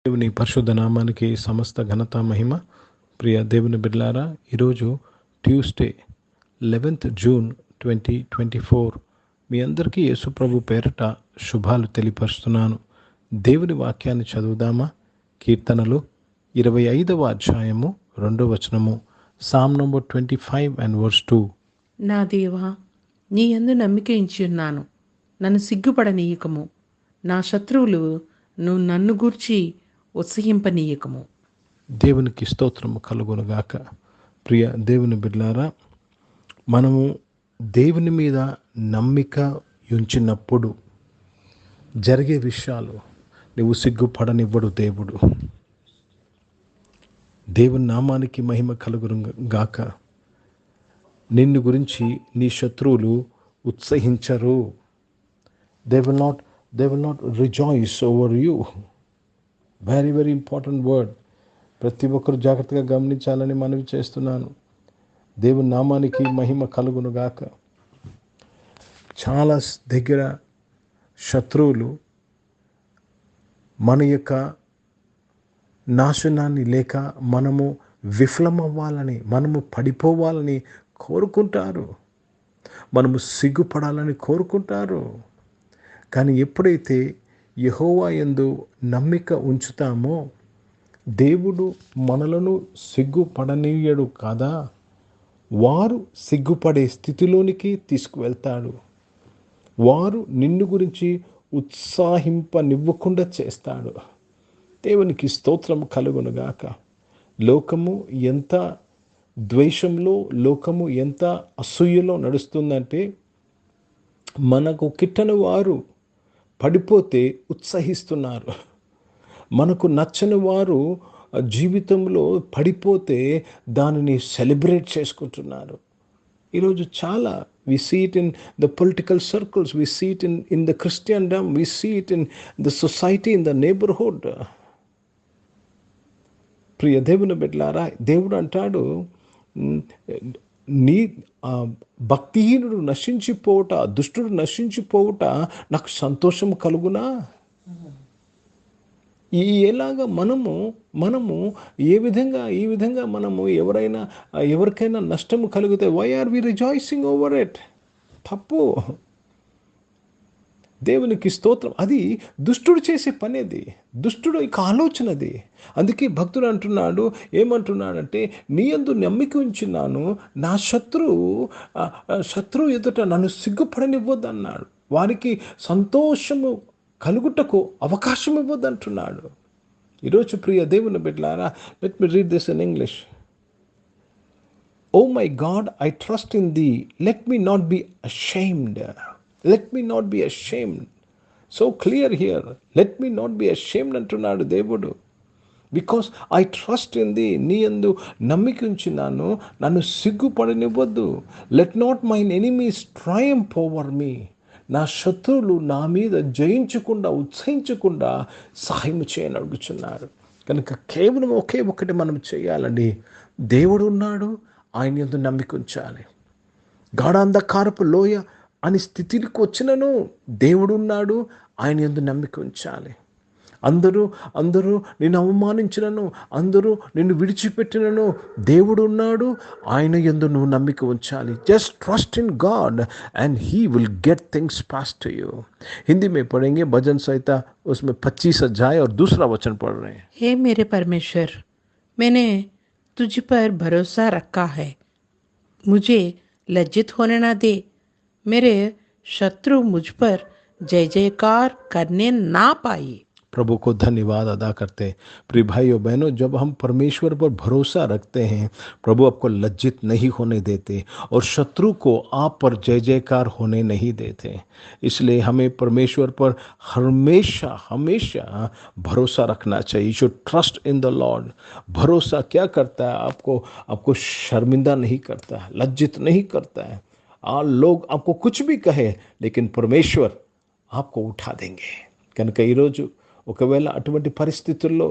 దేవుని పరిశుద్ధ నామానికి సమస్త ఘనత మహిమ. ప్రియ దేవుని బిడ్డలారా, ఈరోజు ట్యూస్డే 11th June 2024 మీ అందరికీ యేసుప్రభు పేరట శుభాలు తెలియపరుస్తున్నాను. దేవుని వాక్యాన్ని చదువుదామా? కీర్తనలు 25వ అధ్యాయము 2వ వచనము, సామ్ నంబర్ 25 and verse 2. నా దేవా, నీ యందు నమ్మిక ఉంచున్నాను, నన్ను సిగ్గుపడనీయకము. నా శత్రువులు నువ్వు నన్ను గూర్చి ఉత్సహింపనీయకము. దేవునికి స్తోత్రము కలుగునుగాక. ప్రియ దేవుని బిడ్డలారా, మనము దేవుని మీద నమ్మిక ఉంచినప్పుడు జరిగే విషయాలు నువ్వు సిగ్గుపడనివ్వడు దేవుడు. దేవుని నామానికి మహిమ కలుగునుగాక. నిన్ను గురించి నీ శత్రువులు ఉత్సహించరు. They will not rejoice over you. Very very important word. ప్రతి ఒక్కరు జాగ్రత్తగా గమనించాలని మనవి చేస్తున్నాను. దేవుని నామానికి మహిమ కలుగునుగాక. చాలా దగ్గర శత్రువులు మన యొక్క నాశనాన్ని లేక మనము విఫలమవ్వాలని, మనము పడిపోవాలని కోరుకుంటారు, మనము సిగ్గుపడాలని కోరుకుంటారు. కానీ ఎప్పుడైతే యెహోవా యందు నమ్మిక ఉంచుతామో దేవుడు మనలను సిగ్గుపడనీయడు కదా, వారు సిగ్గుపడే స్థితిలోనికి తీసుకువెళ్తాడు. వారు నిన్ను గురించి ఉత్సాహింపనివ్వకుండా చేస్తాడు. దేవునికి స్తోత్రం కలుగునుగాక. లోకము ఎంత ద్వేషంలో, లోకము ఎంత అసూయలో నడుస్తుందంటే, మనకు కిట్టని వారు పడిపోతే ఉత్సహిస్తున్నారు, మనకు నచ్చని వారు జీవితంలో పడిపోతే దానిని సెలబ్రేట్ చేసుకుంటున్నారు. ఈరోజు చాలా we see it in the political circles, we see it in the Christendom, we see it in the society, in the neighborhood. ప్రియ దేవుని బిడ్డలారా, దేవుడు అంటాడు, నీ భక్తిహీనుడు నశించిపోవుట, దుష్టుడు నశించిపోవుట నాకు సంతోషం కలుగునా? ఎలాగా మనము ఈ విధంగా మనము ఎవరికైనా నష్టము కలిగితే why are we rejoicing over it? తప్పు. దేవునికి స్తోత్రం. అది దుష్టుడు చేసే పని, అది దుష్టుడు ఇక ఆలోచనది. అందుకే భక్తుడు అంటున్నాడు, ఏమంటున్నాడంటే, నీ యందు నమ్మిక ఉంచున్నాను, నా శత్రువు ఎదుట నన్ను సిగ్గుపడనివ్వద్దు అన్నాడు. వారికి సంతోషము కలుగుటకు అవకాశం ఇవ్వద్దు అంటున్నాడు. ఈరోజు ప్రియ దేవుని బిడ్డలారా, let me read this in English. Oh my God, I trust in thee, let me not be ashamed. Let me not be ashamed. So clear here. Let me not be ashamed అంటున్నాడు దేవుడు. Because I trust in thee, నీ యందు నమ్మిక ఉంచున్నాను, నన్ను సిగ్గుపడనివ్వద్దు. Let not mine enemies triumph over me. నా శత్రువులు నా మీద జయించకుండా, ఉత్సహించకుండా సహాయం చేయని అడుగుచున్నారు. కనుక కేవలం ఒకే ఒకటి మనం చేయాలండి. దేవుడు ఉన్నాడు, ఆయన యందు నమ్మిక ఉంచాలి. గాఢాంధకారపు లోయ అని స్థితికి వచ్చినను దేవుడు ఉన్నాడు, ఆయన యందు నమ్మిక ఉంచాలి. అందరూ నిన్ను అవమానించినను, అందరూ నిన్ను విడిచిపెట్టినను దేవుడు ఉన్నాడు, ఆయన యందు నువ్వు నమ్మిక ఉంచాలి. Just trust in God and he will get things past to you. Hindi में पढ़ेंगे भजन संहिता, उसमें 25 अध्याय और दूसरा वचन पढ़ रहे हैं. हे मेरे परमेश्वर, मैंने तुझ पर भरोसा रखा है, मुझे लज्जित होने ना दे. मेरे शत्रु मुझ पर जय जयकार करने ना पाए. प्रभु को धन्यवाद अदा करते हैं. प्रिय भाइयों बहनों, जब हम परमेश्वर पर भरोसा रखते हैं, प्रभु आपको लज्जित नहीं होने देते और शत्रु को आप पर जय जयकार होने नहीं देते. इसलिए हमें परमेश्वर पर हमेशा भरोसा रखना चाहिए. You should trust in the Lord. भरोसा क्या करता है? आपको शर्मिंदा नहीं करता है, लज्जित नहीं करता है. लोग आपको कुछ भी कहे, लेकिन परमेश्वर आपको उठा देंगे. కనుక ఈరోజు ఒకవేళ అటువంటి పరిస్థితుల్లో,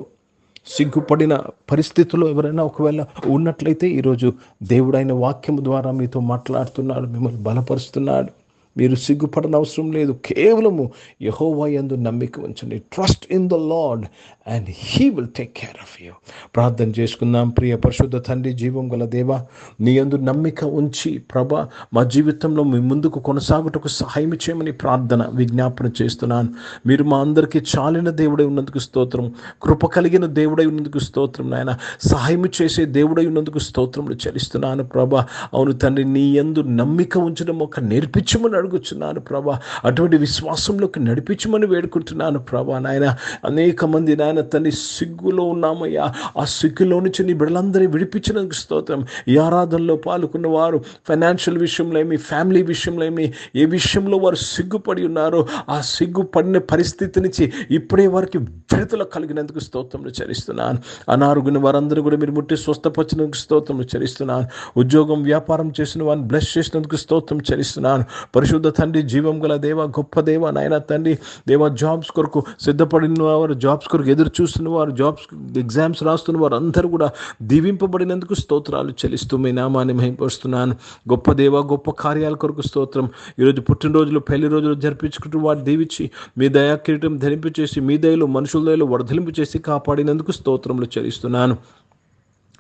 సిగ్గుపడిన పరిస్థితుల్లో ఎవరైనా ఒకవేళ ఉన్నట్లయితే, ఈరోజు దేవుడు ఆయన వాక్యం ద్వారా మీతో మాట్లాడుతున్నాడు, మిమ్మల్ని బలపరుస్తున్నాడు. మీరు సిగ్గుపడన అవసరం లేదు. కేవలము యెహోవా యందు నమ్మిక ఉంచండి. Trust in the lord and he will take care of you. ప్రార్థన చేసుకుందాం. ప్రియ పరిశుద్ధ తండ్రి, జీవం గల దేవా, నీ యందు నమ్మిక ఉంచి ప్రభా మా జీవితంలో మీ ముందుకు కొనసాగుటకు సహాయం చేయమని ప్రార్థన విజ్ఞాపన చేస్తున్నాను. మీరు మా అందరికీ చాలిన దేవుడై ఉన్నందుకు స్తోత్రం, కృప కలిగిన దేవుడై ఉన్నందుకు స్తోత్రం నాయన, సహాయం చేసే దేవుడై ఉన్నందుకు స్తోత్రములు చెల్లిస్తున్నాను ప్రభా. అవును తండ్రి, నీ యందు నమ్మిక ఉంచడం ఒక నేర్పించమని అడుగుతున్నాను ప్రభా. అటువంటి విశ్వాసంలోకి నడిపించమని వేడుకుంటున్నాను ప్రభా. నాయన, అనేక మంది నాయన తండ్రి సిగ్గులో ఉన్నామయ్యా. ఆ సిగ్గులో నుంచి నీ బిడ్డలందరినీ విడిపించినందుకు స్తోత్రం. ఈ ఆరాధనలో పాల్గొన్న వారు ఫైనాన్షియల్ విషయంలో ఏమి, ఫ్యామిలీ విషయంలో ఏమి, ఏ విషయంలో వారు సిగ్గుపడి ఉన్నారో ఆ సిగ్గుపడిన పరిస్థితి నుంచి ఇప్పుడే వారికి విడుదల కలిగినందుకు స్తోత్రములు చెల్లిస్తున్నాను. అనారోగ్యం వారందరూ కూడా మీరు ముట్టి స్వస్థపరిచినందుకు స్తోత్రములు చెల్లిస్తున్నాను. ఉద్యోగం, వ్యాపారం చేసిన వారిని బ్లెస్ చేసినందుకు స్తోత్రం చెల్లిస్తున్నాను. పరిశుద్ధ తండ్రి, జీవం గల దేవ, గొప్ప దేవ, నాయన తండ్రి దేవ, జాబ్స్ కొరకు సిద్ధపడిన వారు, జాబ్స్ కొరకు ఎదురు చూస్తున్న వారు, జాబ్స్ ఎగ్జామ్స్ రాస్తున్న వారు అందరూ కూడా దీవింపబడినందుకు స్తోత్రాలు చెల్లిస్తూ మీ నామాన్ని మహిమపరుస్తున్నాను. గొప్ప దేవ, గొప్ప కార్యాల కొరకు స్తోత్రం. ఈరోజు పుట్టినరోజులు, పెళ్లి రోజులు జరిపించుకుంటూ వారు దీవించి మీ దయా కిరీటం ధరింపచేసి మీ దయలో మనుషుల దయలో వర్ధలింపు చేసి కాపాడినందుకు స్తోత్రములు చెల్లిస్తున్నాను.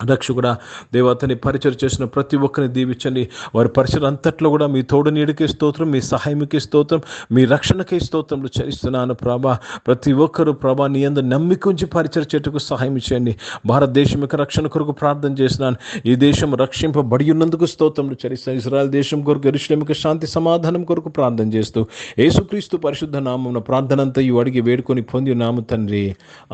రక్షకుడా దేవ, అతని పరిచయం చేసిన ప్రతి ఒక్కరిని దీవించండి. వారి పరిచయం అంతట్లో కూడా మీ తోడు నీడికే స్తోత్రం, మీ సహాయంకి స్తోత్రం, మీ రక్షణకే స్తోత్రములు చెల్లిస్తున్నాను ప్రభా. ప్రతి ఒక్కరూ ప్రభా నీ యందు నమ్మిక ఉంచి పరిచయం చేయుటకు సహాయం చేయండి. భారతదేశం యొక్క రక్షణ కొరకు ప్రార్థన చేస్తున్నాను. ఈ దేశం రక్షింపబడి ఉన్నందుకు స్తోత్రములు చెల్లిస్తాను. ఇశ్రాయేల్ దేశం కొరకు, యెరూషలేము యొక్క శాంతి సమాధానం కొరకు ప్రార్థన చేస్తూ యేసుక్రీస్తు పరిశుద్ధ నామమున ప్రార్థన అంతయు అడిగి వేడుకొని పొంది ఉన్నాము తండ్రి,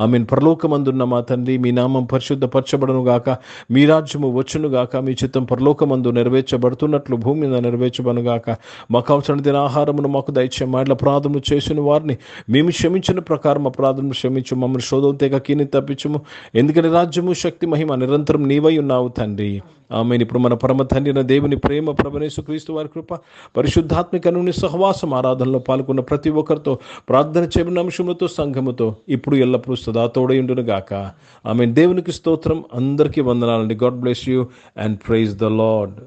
ఆమేన్. పరలోకమందున్న మా తండ్రి, మీ నామం పరిశుద్ధపరచబడును గాక, మీ రాజ్యము వచ్చును గాక, మీ చిత్తం పరలోకమందు నెరవేర్చబడుతున్నట్లు భూమి మీద నెరవేర్చబడును గాక. మాకు అవసరమైన దిన ఆహారమును మాకు దయచేయము. మా అపరాధములు చేసిన వారిని మేము క్షమించిన ప్రకారం అపరాధములు క్షమించు. మమ్మల్ని శోధన తెగ కీని తప్పించుము. ఎందుకంటే రాజ్యము, శక్తి, మహిమ నిరంతరం నీవై ఉన్నావు తండ్రి, ఆమేన్. ఇప్పుడు మన పరమ తండ్రి అయిన దేవుని ప్రేమ, ప్రభువైన యేసుక్రీస్తు వారి కృప, పరిశుద్ధాత్మిక అన్యోన్య సహవాసం, ఆరాధనలో పాల్గొన్న ప్రతి ఒక్కరితో, ప్రార్థన చేయబడిన అంశములతో, సంఘముతో ఇప్పుడు ఎల్లప్పుడూ సదా తోడై ఉండును గాక. ఆమేన్. దేవునికి స్తోత్రం. అందరికీ వందనాలండి. God bless you and praise the lord.